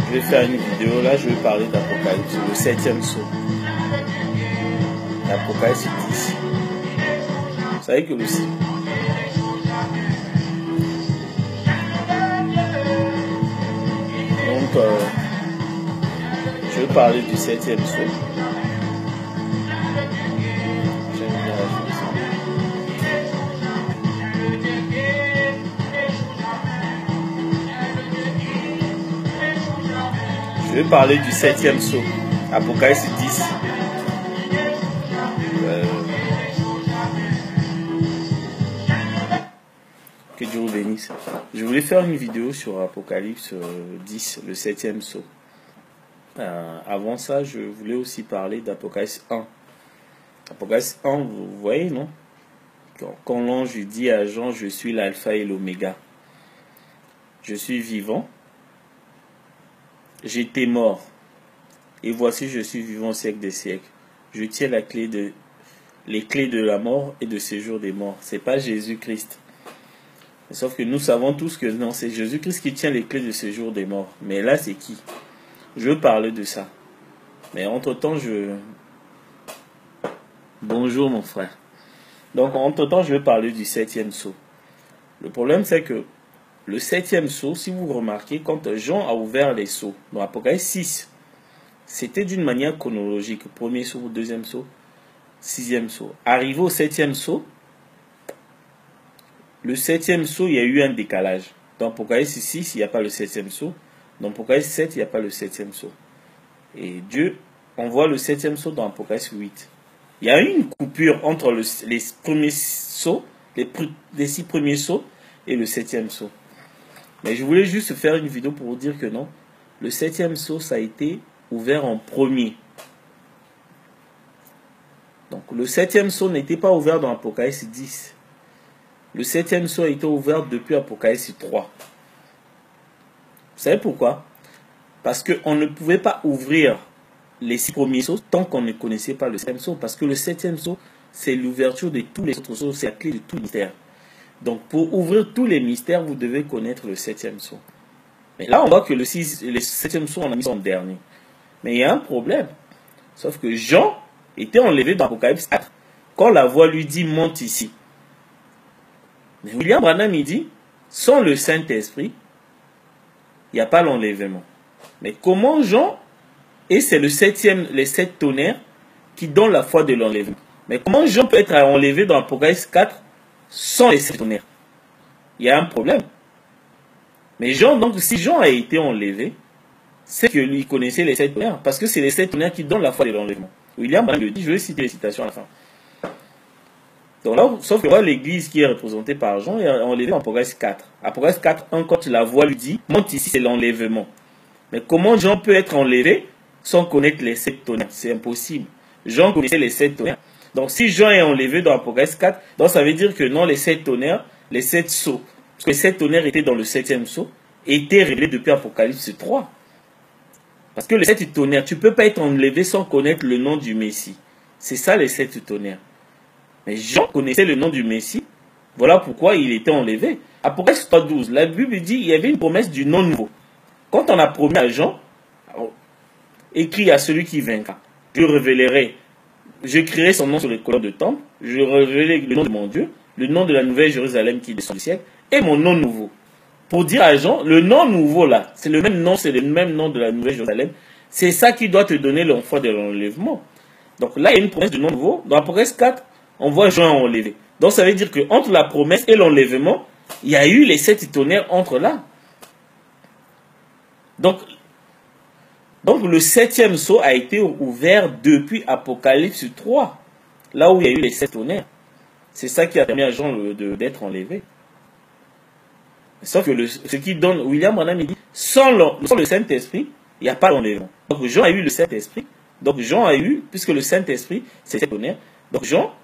Je vais faire une vidéo, là je vais parler d'Apocalypse, le 7e sceau. Apocalypse 10. Vous savez que le... Donc, je vais parler du 7e sceau. Je vais parler du 7e sceau, Apocalypse 10. Que Dieu vous bénisse. Je voulais faire une vidéo sur Apocalypse 10, le 7e sceau. Avant ça, je voulais aussi parler d'Apocalypse 1. Apocalypse 1, vous voyez, non? Quand l'ange dit à Jean, je suis l'alpha et l'oméga. Je suis vivant. J'étais mort, et voici je suis vivant au siècle des siècles. Je tiens les clés de la mort et de séjour des morts. C'est pas Jésus-Christ. Sauf que nous savons tous que non, c'est Jésus-Christ qui tient les clés de séjour des morts. Mais là, c'est qui? Je veux parler de ça. Mais entre-temps, Bonjour mon frère. Donc, entre-temps, je vais parler du 7e sceau. Le problème, c'est que le 7e sceau, si vous remarquez, quand Jean a ouvert les sceaux, dans Apocalypse 6, c'était d'une manière chronologique. Premier sceau, deuxième sceau, 6e sceau. Arrivé au 7e sceau, le 7e sceau, il y a eu un décalage. Dans Apocalypse 6, il n'y a pas le 7e sceau. Dans Apocalypse 7, il n'y a pas le 7e sceau. Et Dieu envoie le 7e sceau dans Apocalypse 8. Il y a eu une coupure entre les premiers sceaux, les 6 premiers sceaux, et le 7e sceau. Mais je voulais juste faire une vidéo pour vous dire que non. Le 7e sceau, ça a été ouvert en premier. Donc le 7e sceau n'était pas ouvert dans Apocalypse 10. Le 7e sceau a été ouvert depuis Apocalypse 3. Vous savez pourquoi? Parce qu'on ne pouvait pas ouvrir les 6 premiers sceaux tant qu'on ne connaissait pas le 7e sceau. Parce que le 7e sceau, c'est l'ouverture de tous les autres sceaux, c'est la clé de tout mystère. Donc, pour ouvrir tous les mystères, vous devez connaître le 7e sceau. Mais là, on voit que le 7e sceau, on a mis en dernier. Mais il y a un problème. Sauf que Jean était enlevé dans Apocalypse 4. Quand la voix lui dit, monte ici. Mais William Branham, il dit, sans le Saint-Esprit, il n'y a pas l'enlèvement. Mais comment Jean, et c'est les 7 tonnerres qui donnent la foi de l'enlèvement. Mais comment Jean peut être enlevé dans Apocalypse 4 sans les 7 tonnerres? Il y a un problème. Mais Jean, donc, si Jean a été enlevé, c'est que lui connaissait les 7 tonnerres. Parce que c'est les 7 tonnerres qui donnent la foi de l'enlèvement. William le dit, je vais citer les citations à la fin. Donc là, sauf que l'église qui est représentée par Jean est enlevée en Apocalypse 4. Apocalypse 4, 1, quand la voix lui dit, monte ici, c'est l'enlèvement. Mais comment Jean peut être enlevé sans connaître les 7 tonnerres? C'est impossible. Jean connaissait les 7 tonnerres. Donc si Jean est enlevé dans Apocalypse 4, donc ça veut dire que non, les 7 tonnerres, les 7 sceaux, parce que les 7 tonnerres étaient dans le 7e sceau, étaient révélés depuis Apocalypse 3. Parce que les 7 tonnerres, tu ne peux pas être enlevé sans connaître le nom du Messie. C'est ça les 7 tonnerres. Mais Jean connaissait le nom du Messie, voilà pourquoi il était enlevé. Apocalypse 3.12, la Bible dit qu'il y avait une promesse du nom nouveau. Quand on a promis à Jean, écrit à celui qui vaincra, je révélerai. Je créerai son nom sur les colonnes de temple. Je révélerai le nom de mon Dieu, le nom de la nouvelle Jérusalem qui descend du ciel, et mon nom nouveau. Pour dire à Jean, le nom nouveau là, c'est le même nom de la nouvelle Jérusalem. C'est ça qui doit te donner l'enfant de l'enlèvement. Donc là, il y a une promesse de nom nouveau. Dans Apocalypse 4, on voit Jean enlevé. Donc ça veut dire que entre la promesse et l'enlèvement, il y a eu les 7 tonnerres entre là. Donc le 7e sceau a été ouvert depuis Apocalypse 3, là où il y a eu les 7 tonnerres. C'est ça qui a permis à Jean d'être enlevé. Sauf que ce qui donne, William Branham dit, sans le Saint-Esprit, il n'y a pas d'enlèvement. Donc Jean a eu le Saint-Esprit. Donc Jean a eu, puisque le Saint-Esprit, c'est 7 tonnerres. Donc Jean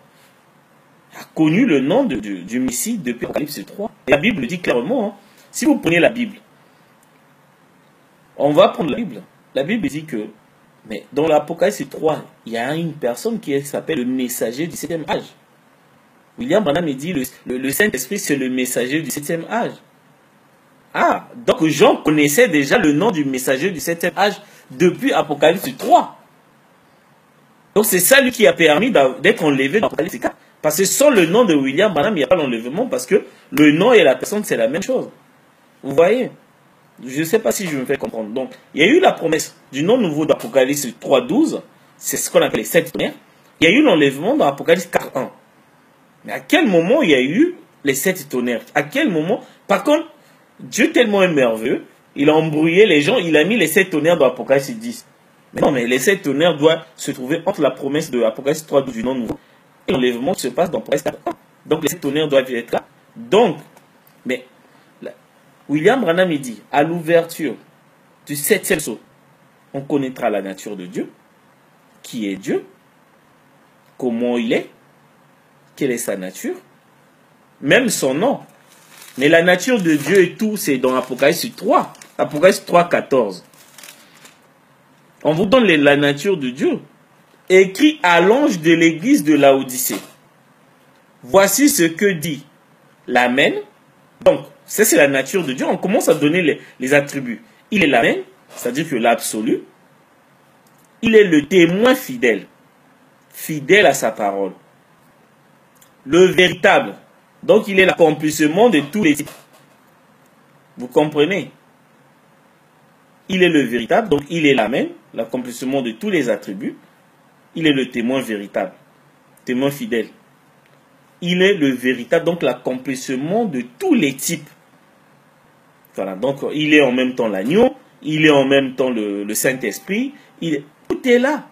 a connu le nom du Messie depuis Apocalypse 3. Et la Bible dit clairement, hein, si vous prenez la Bible, on va prendre la Bible. La Bible dit que, mais dans l'Apocalypse 3, il y a une personne qui s'appelle le messager du 7e âge. William Branham dit le Saint-Esprit, c'est le messager du 7e âge. Ah, donc Jean connaissait déjà le nom du messager du 7e âge depuis Apocalypse 3. Donc c'est ça lui qui a permis d'être enlevé dans Apocalypse 4. Parce que sans le nom de William Branham, il n'y a pas l'enlèvement, parce que le nom et la personne, c'est la même chose. Vous voyez? Je ne sais pas si je me fais comprendre. Donc, il y a eu la promesse du nom nouveau d'Apocalypse 3.12. C'est ce qu'on appelle les 7 tonnerres. Il y a eu l'enlèvement dans Apocalypse 4.1. Mais à quel moment il y a eu les 7 tonnerres? À quel moment? Par contre, Dieu tellement est merveilleux, il a embrouillé les gens, il a mis les 7 tonnerres dans Apocalypse 10. Mais non, mais les 7 tonnerres doivent se trouver entre la promesse de Apocalypse 3.12 du nom nouveau et l'enlèvement qui se passe dans Apocalypse 4.1. Donc les 7 tonnerres doivent être là. Donc, mais William Branham il dit, à l'ouverture du 7e sceau, on connaîtra la nature de Dieu, qui est Dieu, comment il est, quelle est sa nature, même son nom. Mais la nature de Dieu et tout, c'est dans Apocalypse 3, Apocalypse 3.14. On vous donne la nature de Dieu, écrit à l'ange de l'église de Laodicée. Voici ce que dit l'Amen. Donc, ça c'est la nature de Dieu. On commence à donner les attributs. Il est l'Amen, c'est-à-dire que l'absolu. Il est le témoin fidèle, fidèle à sa parole. Le véritable. Donc, il est l'accomplissement de tous les types. Vous comprenez? Il est le véritable, donc il est l'Amen, l'accomplissement de tous les attributs. Il est le témoin véritable, témoin fidèle. Il est le véritable, donc l'accomplissement de tous les types. Voilà, donc il est en même temps l'agneau, il est en même temps le Saint-Esprit, tout est là.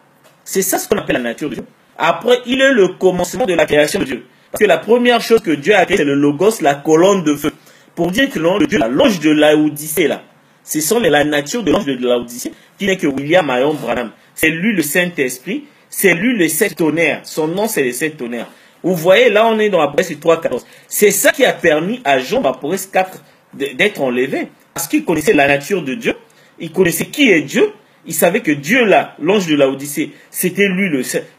C'est ça ce qu'on appelle la nature de Dieu. Après, il est le commencement de la création de Dieu. Parce que la première chose que Dieu a créée, c'est le Logos, la colonne de feu. Pour dire que le nom de Dieu, l'ange de Laodicée, là, ce sont la nature de l'ange de Laodicée, qui n'est que William Marion Branham. C'est lui le Saint-Esprit, c'est lui le 7 tonnerres. Son nom, c'est les 7 tonnerres. Vous voyez, là, on est dans Apocalypse 3.14. C'est ça qui a permis à Jean, dans Apocalypse 4, d'être enlevé. Parce qu'il connaissait la nature de Dieu, il connaissait qui est Dieu, il savait que Dieu, là, l'ange de Laodicée, c'était lui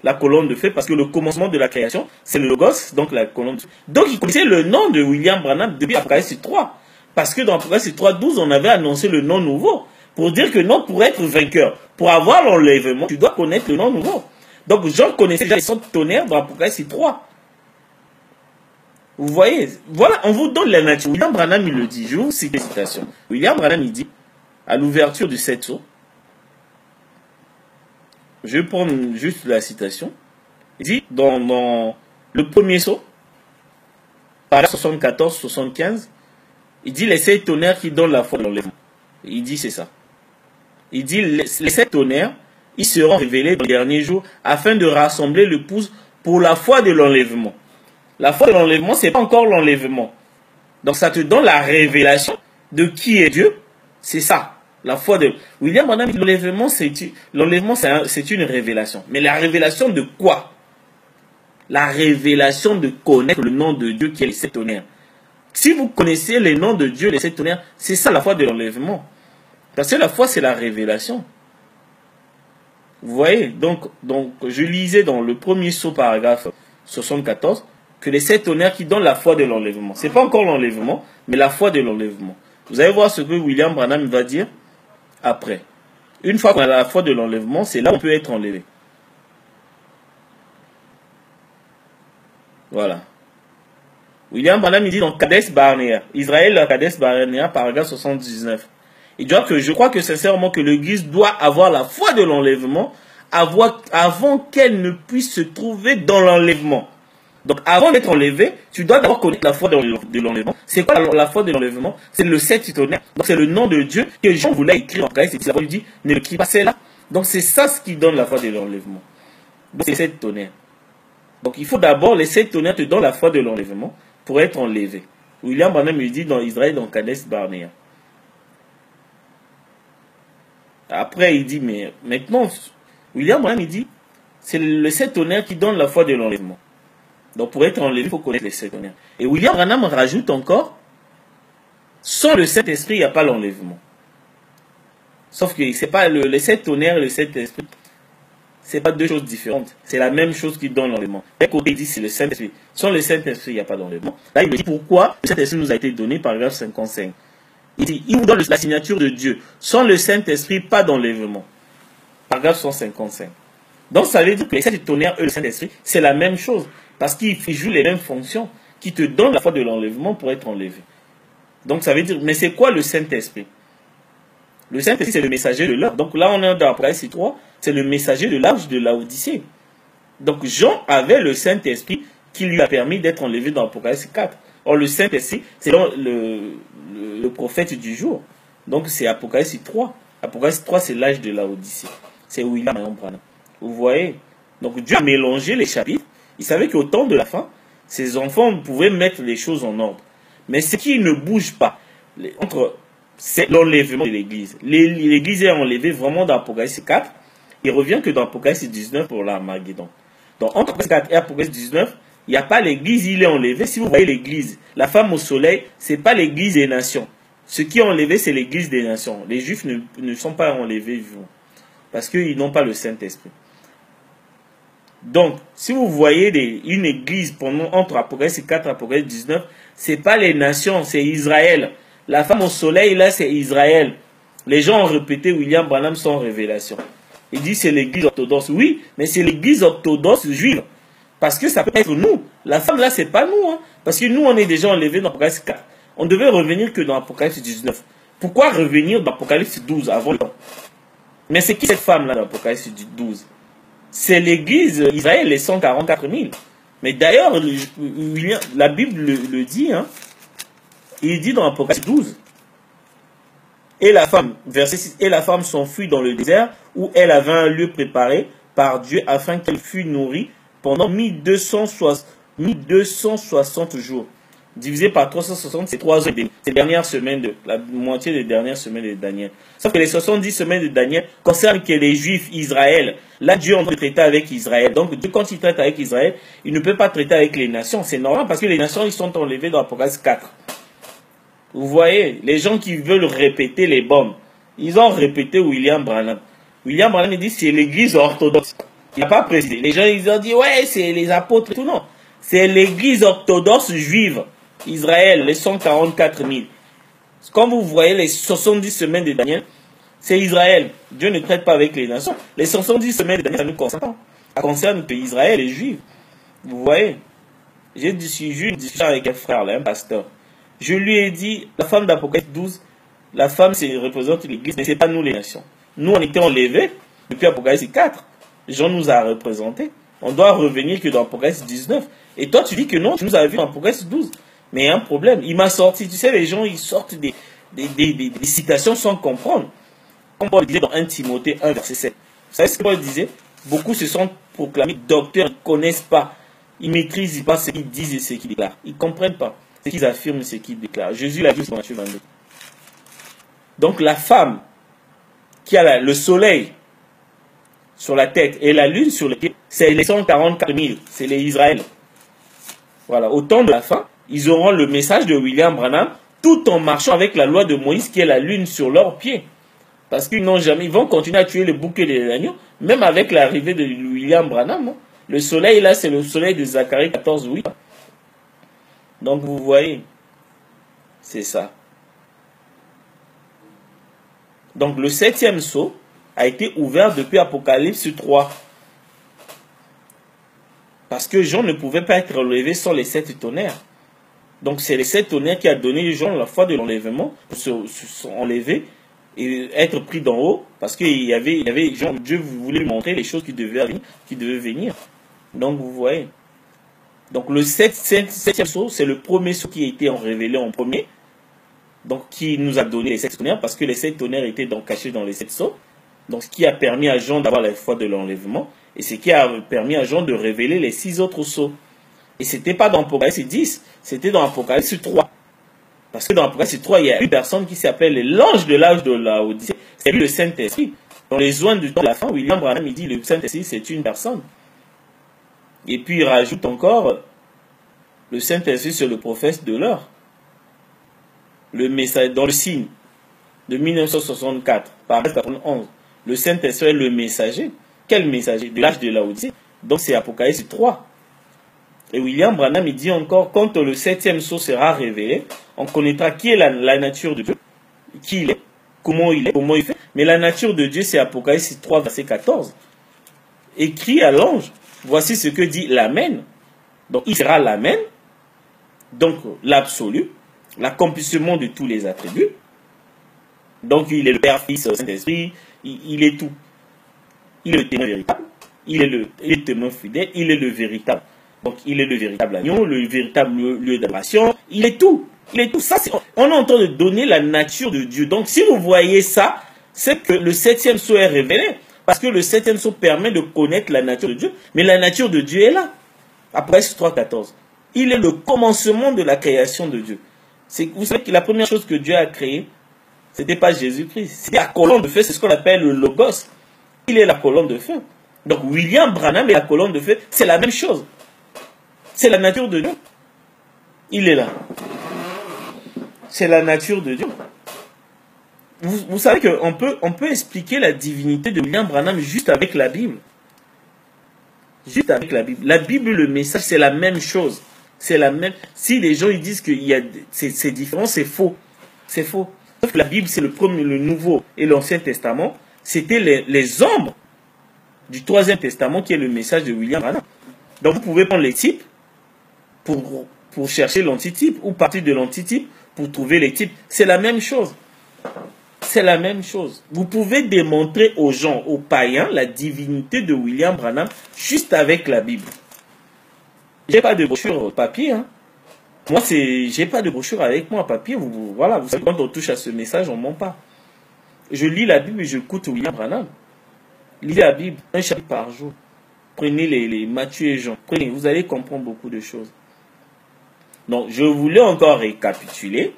la colonne de feu, parce que le commencement de la création, c'est le Logos, donc la colonne de feu. Donc, il connaissait le nom de William Branham depuis Apocalypse 3. Parce que dans Apocalypse 3.12, on avait annoncé le nom nouveau. Pour dire que non, pour être vainqueur, pour avoir l'enlèvement, tu dois connaître le nom nouveau. Donc, Jean connaissait déjà les 7 tonnerres dans Apocalypse 3. Vous voyez, voilà, on vous donne la nature. William Branham, il le dit, je vous cite les citations. William Branham, il dit, à l'ouverture du 7 sceau, je vais prendre juste la citation, il dit, dans le premier sceau, paragraphe 74-75, il dit les 7 tonnerres qui donnent la foi de l'enlèvement. Il dit c'est ça. Il dit les 7 tonnerres, ils seront révélés dans les derniers jours afin de rassembler l'épouse pour la foi de l'enlèvement. La foi de l'enlèvement, ce n'est pas encore l'enlèvement. Donc ça te donne la révélation de qui est Dieu. C'est ça. La foi de William Branham, l'enlèvement, c'est une révélation. Mais la révélation de quoi? La révélation de connaître le nom de Dieu qui est les 7 tonnerres. Si vous connaissez les noms de Dieu, les 7 tonnerres, c'est ça la foi de l'enlèvement. Parce que la foi, c'est la révélation. Vous voyez, donc je lisais dans le premier sceau, paragraphe 74, que les 7 tonnerres qui donnent la foi de l'enlèvement. Ce n'est pas encore l'enlèvement, mais la foi de l'enlèvement. Vous allez voir ce que William Branham va dire après. Une fois qu'on a la foi de l'enlèvement, c'est là où on peut être enlevé. Voilà. William Branham, il dit dans Kadesh Barnea, Israël, Kadesh Barnea, paragraphe 79. Il dit que je crois que sincèrement que l'Église doit avoir la foi de l'enlèvement avant qu'elle ne puisse se trouver dans l'enlèvement. Donc avant d'être enlevé, tu dois d'abord connaître la foi de l'enlèvement. C'est quoi la foi de l'enlèvement? C'est le 7 tonnerres. Donc c'est le nom de Dieu que Jean voulait écrire en Christ. Et la voix lui dit, ne le quitte pas, c'est là. Donc c'est ça ce qui donne la foi de l'enlèvement. Donc c'est 7 tonnerres. Donc il faut d'abord, les 7 tonnerres te donnent la foi de l'enlèvement pour être enlevé. William Branham lui dit dans Israël, dans Kadesh Barnea. Après il dit, mais maintenant, William Branham il dit, c'est le 7 tonnerres qui donne la foi de l'enlèvement. Donc pour être enlevé, il faut connaître les 7 tonnerres. Et William Branham rajoute encore, sans le Saint-Esprit, il n'y a pas l'enlèvement. Sauf que c'est pas les 7 tonnerres et le Saint-Esprit, c'est pas deux choses différentes. C'est la même chose qui donne l'enlèvement. D'un côté, il dit c'est le Saint-Esprit. Sans le Saint-Esprit, il n'y a pas d'enlèvement. Là, il me dit pourquoi le Saint-Esprit nous a été donné, paragraphe 55. Il dit, il vous donne la signature de Dieu. Sans le Saint-Esprit, pas d'enlèvement. Paragraphe 155. Donc ça veut dire que les sept tonnerres et le Saint-Esprit, c'est la même chose. Parce qu'ils jouent les mêmes fonctions qui te donnent la foi de l'enlèvement pour être enlevé. Donc ça veut dire, mais c'est quoi le Saint-Esprit? Le Saint-Esprit, c'est le messager de l'heure. Donc là, on est dans Apocalypse 3, c'est le messager de l'âge de Laodicée. Donc Jean avait le Saint-Esprit qui lui a permis d'être enlevé dans Apocalypse 4. Or le Saint-Esprit, c'est le prophète du jour. Donc c'est Apocalypse 3. Apocalypse 3, c'est l'âge de Laodicée. C'est William Branham. Vous voyez? Donc Dieu a mélangé les chapitres. Il savait qu'au temps de la fin, ses enfants pouvaient mettre les choses en ordre. Mais ce qui ne bouge pas, c'est l'enlèvement de l'Église. L'Église est enlevée vraiment dans Apocalypse 4. Il revient que dans Apocalypse 19 pour l'Armageddon. Donc entre Apocalypse 4 et Apocalypse 19, il n'y a pas l'Église, il est enlevé. Si vous voyez l'Église, la femme au soleil, ce n'est pas l'Église des nations. Ce qui est enlevé, c'est l'Église des nations. Les Juifs ne sont pas enlevés vivants. Parce qu'ils n'ont pas le Saint-Esprit. Donc, si vous voyez une église entre Apocalypse 4 et Apocalypse 19, ce n'est pas les nations, c'est Israël. La femme au soleil, là, c'est Israël. Les gens ont répété William Branham sans révélation. Il dit c'est l'église orthodoxe. Oui, mais c'est l'église orthodoxe juive. Parce que ça peut être nous. La femme, là, c'est pas nous. Hein. Parce que nous, on est déjà enlevés dans Apocalypse 4. On devait revenir que dans Apocalypse 19. Pourquoi revenir dans Apocalypse 12 avant le temps? Mais c'est qui cette femme-là dans Apocalypse 12? C'est l'église Israël, les 144 000. Mais d'ailleurs, la Bible le dit, hein, il dit dans Apocalypse 12, et la femme, verset 6, et la femme s'enfuit dans le désert où elle avait un lieu préparé par Dieu afin qu'elle fût nourrie pendant 1260 jours. Divisé par 360, c'est 3 ans et demi. C'est la moitié des dernières semaines de Daniel. Sauf que les 70 semaines de Daniel concernent que les Juifs, Israël. Là, Dieu est en train de traiter avec Israël. Donc, Dieu, quand il traite avec Israël, il ne peut pas traiter avec les nations. C'est normal parce que les nations, ils sont enlevés dans Apocalypse 4. Vous voyez, les gens qui veulent répéter les bombes, ils ont répété William Branham. William Branham, il dit c'est l'église orthodoxe. Il n'a pas précisé. Les gens, ils ont dit, ouais, c'est les apôtres et tout. Non. C'est l'église orthodoxe juive. Israël, les 144 000. Comme vous voyez, les 70 semaines de Daniel, c'est Israël. Dieu ne traite pas avec les nations. Les 70 semaines de Daniel, ça ne nous concerne pas. Ça concerne que Israël et les Juifs. Vous voyez, j'ai eu une discussion avec un frère, là, un pasteur. Je lui ai dit, la femme d'Apocalypse 12, la femme représente l'église, mais ce n'est pas nous les nations. Nous, on était enlevés depuis Apocalypse 4. Jean nous a représentés. On doit revenir que dans Apocalypse 19. Et toi, tu dis que non, tu nous as vu dans Apocalypse 12. Mais il y a un problème. Il m'a sorti, tu sais, les gens, ils sortent des citations sans comprendre. Comme Paul disait dans 1 Timothée 1, verset 7. Vous savez ce que Paul disait? Beaucoup se sont proclamés docteurs, ils ne connaissent pas. Ils ne maîtrisent pas ce qu'ils disent et ce qu'ils déclarent. Ils ne comprennent pas ce qu'ils affirment et ce qu'ils déclarent. Jésus l'a dit dans Matthieu 22. Donc la femme qui a le soleil sur la tête et la lune sur les pieds, c'est les 144 000. C'est les Israël. Voilà. Au temps de la fin, ils auront le message de William Branham tout en marchant avec la loi de Moïse qui est la lune sur leurs pieds. Parce qu'ils ils vont continuer à tuer les boucs et les agneaux, même avec l'arrivée de William Branham. Hein. Le soleil là, c'est le soleil de Zacharie 14, oui. Donc vous voyez, c'est ça. Donc le 7e sceau a été ouvert depuis Apocalypse 3. Parce que Jean ne pouvait pas être relevé sans les 7 tonnerres. Donc c'est les 7 tonnerres qui a donné Jean la foi de l'enlèvement, pour se enlever et être pris d'en haut, parce que Dieu voulait lui montrer les choses qui devaient venir. Donc vous voyez. Donc le 7e sceau, c'est le premier sceau qui a été révélé en premier, donc qui nous a donné les 7 tonnerres, parce que les 7 tonnerres étaient donc cachés dans les 7 sceaux. Donc ce qui a permis à Jean d'avoir la foi de l'enlèvement, et ce qui a permis à Jean de révéler les 6 autres sceaux. Et ce n'était pas dans Apocalypse 10, c'était dans Apocalypse 3. Parce que dans Apocalypse 3, il y a une personne qui s'appelle l'ange de l'âge de Laodicée. C'est lui le Saint-Esprit. Dans les joints du temps de la fin, William Branham il dit le Saint-Esprit c'est une personne. Et puis il rajoute encore le Saint-Esprit c'est le prophète de l'heure. Le message dans le signe de 1964, par 11, le Saint-Esprit est le messager. Quel messager? De l'âge de Laodicée. Donc c'est Apocalypse 3. Et William Branham il dit encore, quand le 7e sceau sera révélé, on connaîtra qui est la nature de Dieu qui il est, comment il fait. Mais la nature de Dieu, c'est Apocalypse 3, verset 14. Écrit à l'ange, voici ce que dit l'Amen. Donc, il sera l'Amen, donc l'absolu, l'accomplissement de tous les attributs. Donc, il est le Père, Fils, Saint-Esprit, il est tout. Il est le témoin véritable, il est le témoin fidèle, il est le véritable. Donc, il est le véritable agneau, le véritable lieu d'adoration, il est tout. Il est tout. Ça, on est en train de donner la nature de Dieu. Donc, si vous voyez ça, c'est que le 7e sceau est révélé. Parce que le 7e sceau permet de connaître la nature de Dieu. Mais la nature de Dieu est là. Apocalypse 3,14. Il est le commencement de la création de Dieu. Vous savez que la première chose que Dieu a créée, ce n'était pas Jésus-Christ. C'était la colonne de feu. C'est ce qu'on appelle le Logos. Il est la colonne de feu. Donc, William Branham et la colonne de feu, c'est la même chose. C'est la nature de Dieu. Il est là. C'est la nature de Dieu. Vous savez qu'on peut expliquer la divinité de William Branham juste avec la Bible. Juste avec la Bible. La Bible, le message, c'est la même chose. C'est la même. Si les gens ils disent que c'est différent, c'est faux. C'est faux. Sauf que la Bible, c'est le Nouveau et l'Ancien Testament. C'était les ombres du Troisième Testament qui est le message de William Branham. Donc vous pouvez prendre les types pour chercher l'antitype ou partir de l'antitype pour trouver les types. C'est la même chose. C'est la même chose. Vous pouvez démontrer aux gens, aux païens, la divinité de William Branham juste avec la Bible. J'ai pas de brochure papier. Hein. Moi, j'ai pas de brochure avec moi papier. Voilà, vous savez, quand on touche à ce message, on ne ment pas. Je lis la Bible et j'écoute William Branham. Lisez la Bible, un chapitre par jour. Prenez les Matthieu et Jean. Prenez, vous allez comprendre beaucoup de choses. Donc, je voulais encore récapituler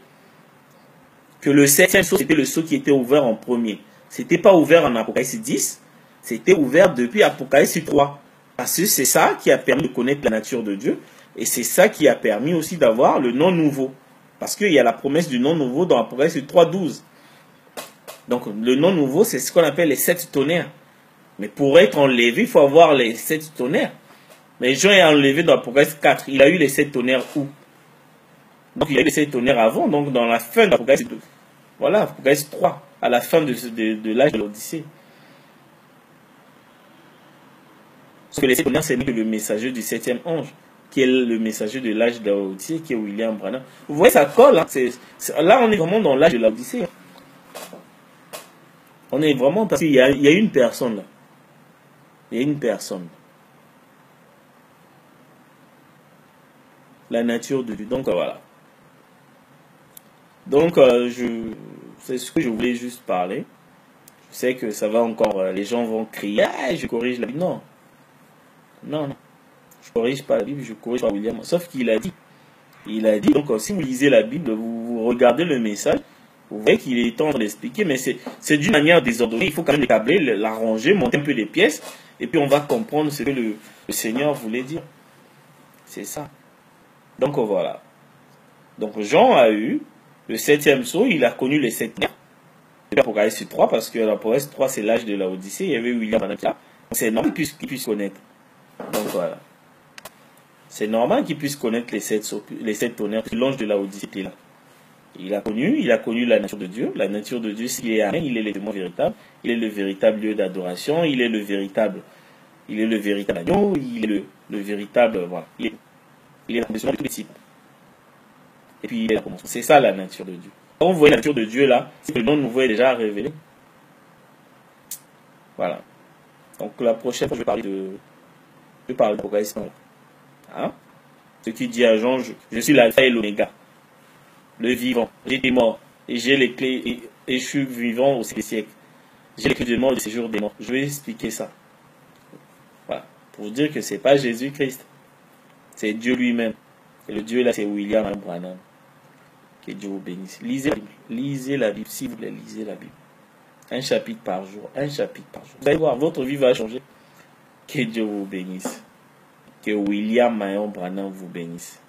que le 7e sceau, c'était le sceau qui était ouvert en premier. C'était pas ouvert en Apocalypse 10, c'était ouvert depuis Apocalypse 3. Parce que c'est ça qui a permis de connaître la nature de Dieu. Et c'est ça qui a permis aussi d'avoir le nom nouveau. Parce qu'il y a la promesse du nom nouveau dans Apocalypse 3.12. Donc, le nom nouveau, c'est ce qu'on appelle les 7 tonnerres. Mais pour être enlevé, il faut avoir les 7 tonnerres. Mais Jean est enlevé dans Apocalypse 4. Il a eu les 7 tonnerres où? Donc, il a eu les 7 tonnerres avant, donc dans la fin d'Apocalypse 2. Voilà, Apocalypse 3, à la fin de l'âge de l'Odyssée. Parce que les 7 tonnerres, c'est le messager du 7e ange, qui est le messager de l'âge de l'Odyssée, qui est William Branham. Vous voyez, ça colle. Hein, là, on est vraiment dans l'âge de l'Odyssée. On est vraiment... Parce qu'il y a une personne là. Il y a une personne. La nature de Dieu. Donc, voilà. Donc, c'est ce que je voulais juste parler. Je sais que ça va encore... les gens vont crier, ah, je corrige la Bible. Non. Non, non. Je ne corrige pas la Bible, je corrige pas William. Sauf qu'il a dit. Il a dit, donc, si vous lisez la Bible, vous regardez le message, vous voyez qu'il est temps d'expliquer, mais c'est d'une manière désordonnée. Il faut quand même l'établir, l'arranger, monter un peu les pièces, et puis on va comprendre ce que le Seigneur voulait dire. C'est ça. Donc, voilà. Donc, Jean a eu le 7e sceau, il a connu les 7 tonnerres. C'est l'Apocalypse 3, parce que l'Apocalypse 3, c'est l'âge de l'Odyssée. Il y avait William Branham là. C'est normal qu'il puisse connaître. Donc, voilà. C'est normal qu'il puisse connaître les 7 tonnerres. L'ange de l'Odyssée était là. Il a connu la nature de Dieu. La nature de Dieu, s'il est Amen, il est le témoin véritable. Il est le véritable lieu d'adoration. Il est le véritable agneau. Il est le véritable, voilà. Il est la condition de tous les types. Et puis, il est la commencement. C'est ça la nature de Dieu. Quand vous voyez la nature de Dieu là, c'est que le nom nouveau est déjà révélé. Voilà. Donc, la prochaine fois, je vais parler de l'Apocalypse. Hein? Ce qui dit à Jean, je suis l'alpha et l'oméga, le vivant. J'étais mort et j'ai les clés et je suis vivant au siècle. J'ai les clés de mort et du séjour des morts. Je vais expliquer ça. Voilà. Pour vous dire que ce n'est pas Jésus-Christ. C'est Dieu lui-même. Et le Dieu là, c'est William Branham. Que Dieu vous bénisse. Lisez la Bible. Lisez la Bible, s'il vous plaît, lisez la Bible. Un chapitre par jour. Un chapitre par jour. Vous allez voir, votre vie va changer. Que Dieu vous bénisse. Que William Branham vous bénisse.